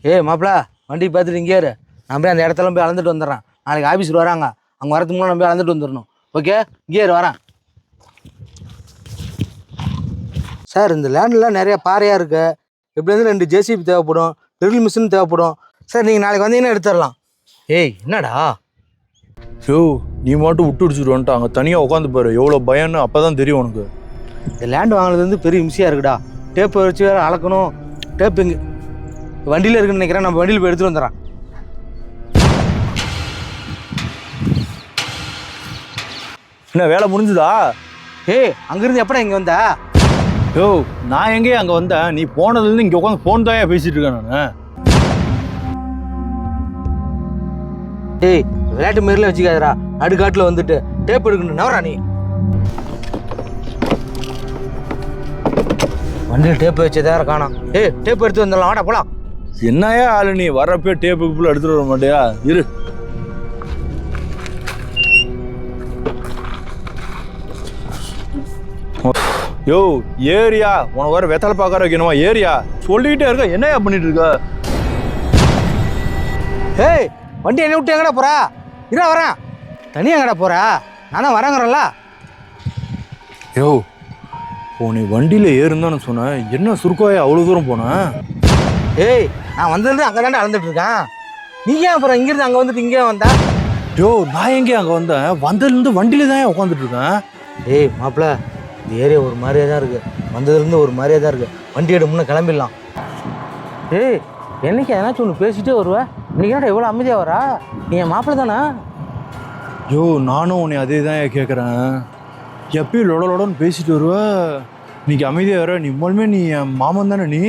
ஏய் மாப்பிள, வண்டி பார்த்துட்டு இங்கே இரு. நான் போய் அந்த இடத்துல போய் அளந்துட்டு வந்துடுறேன். நாளைக்கு ஆஃபீஸில் வராங்க, அங்கே வரதுக்கு முன்னாடி நம்ம போய் அளந்துட்டு வந்துடணும். ஓகே, இங்கே இரு, வரேன். சார், இந்த லேண்டில் நிறைய பாறையாக இருக்குது. எப்படி வந்து 2 ஜேசிபி தேவைப்படும், ட்ரில் மிஷின் தேவைப்படும். சார், நீங்கள் நாளைக்கு வந்தீங்கன்னா எடுத்துடலாம். ஏய் என்னடா? யோ, நீ மட்டும் விட்டு அடிச்சுட்டு வந்துட்டு அங்கே தனியாக உட்காந்து பாரு, எவ்வளோ பயம்னு அப்போ தான் தெரியும் உனக்கு. இந்த லேண்டு வாங்கினது வந்து பெரிய இம்சியாக இருக்குடா. டேப்பை வச்சு வேறு அளக்கணும். டேப் இங்கே வண்டியில் இருக்குன்னு நினைக்கிறேன். நம்ம வண்டியில் போய் எடுத்துகிட்டு வந்துடுறேன். என்ன வேலை முடிஞ்சுதா? ஏய், அங்கேருந்து எப்படா இங்கே வந்தா? யோ, நான் எங்கேயே அங்கே வந்தேன்? நீ போனதுலேருந்து இங்கே உட்காந்து ஃபோன் தான் பேசிகிட்டு இருக்கேன் நான். ஏய், விளையாட்டு மாரிலாம் வச்சுக்காதடா. நடுக்காட்டில் வந்துட்டு டேப் எடுக்கணும். நவரா நீ. வண்டியில் டேப் வச்சதா காணோம். ஏய், டேப் எடுத்து வந்துடலாம், வாடா போலாம். என்னையா ஆளு நீ? வர்றப்பே டேப்பு ஃபுல்லாக எடுத்துகிட்டு வர மாட்டியா? இரு. யோ, ஏரியா உனக்கு வேற வெத்தலை பார்க்கற வைக்கணுமா? ஏரியா சொல்லிக்கிட்டே இருக்க, என்னையா பண்ணிட்டு இருக்க? ஏய், வண்டி என்ன விட்டு எங்கடா போறா? இரா வரேன். தனியாக எங்கடா போறா? நானும் வரேங்கிறல்ல. யோ, நீ வண்டியில் ஏறுந்தான்னு சொன்னேன், என்ன சுருக்காயா அவ்வளோ தூரம் போனேன்? ஏய், நான் வந்ததுலேருந்து அங்கே தாண்டா அளந்துட்டு இருக்கேன். நீ ஏன் அப்புறம் இங்கிருந்து அங்கே வந்துட்டு இங்கே வந்தா? யோ, நான் எங்கே அங்கே வந்தேன்? வந்ததுலேருந்து வண்டியில தான் உட்காந்துட்டு இருக்கேன். ஏய் மாப்பிள, இந்த ஏரியா ஒரு மாதிரியே தான் இருக்குது. வந்ததுலேருந்து ஒரு மாதிரியே தான் இருக்குது. வண்டி எடு, முன்னே கிளம்பிடலாம். ஏய், என்னைக்கு எதனாச்சும் ஒன்று பேசிகிட்டே வருவேன். இன்னைக்கு என்னடா எவ்வளோ அமைதியாக வரா? நீ என் மாப்பிள தானே? யோ, நானும் உன்னை அதே தான் கேட்குறேன். எப்பயும் லொடலோடன்னு பேசிட்டு வருவ, இன்னைக்கு அமைதியாக வர. நீ மூலமே நீ என் மாமன் தானே நீ?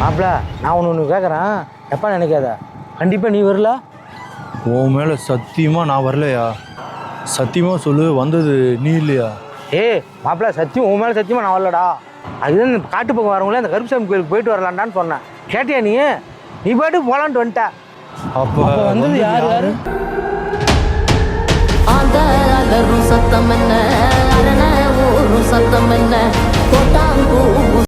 மாப்பிள, நான் ஒன்று கேட்குறேன், எப்போ நினைக்காத. கண்டிப்பாக நீ வரல? உன் மேலே சத்தியமாக நான் வரலையா? சத்தியமாக சொல்லு, வந்தது நீ இல்லையா? ஏய் மாப்பிள, சத்தியம் உன் மேலே சத்தியமாக நான் வரலடா. அதுதான் இந்த காட்டு பக்கம் வரவங்களே அந்த கருப்புசாமி கோயிலுக்கு போயிட்டு வரலான்டான்னு சொன்னேன். கேட்டியா நீ? நீ பாட்டு போகலான்ட்டு வந்துட்ட. அப்போ வந்தது யாரு? சத்தம் என்ன, அரண ஊரும் சத்தம் என்ன,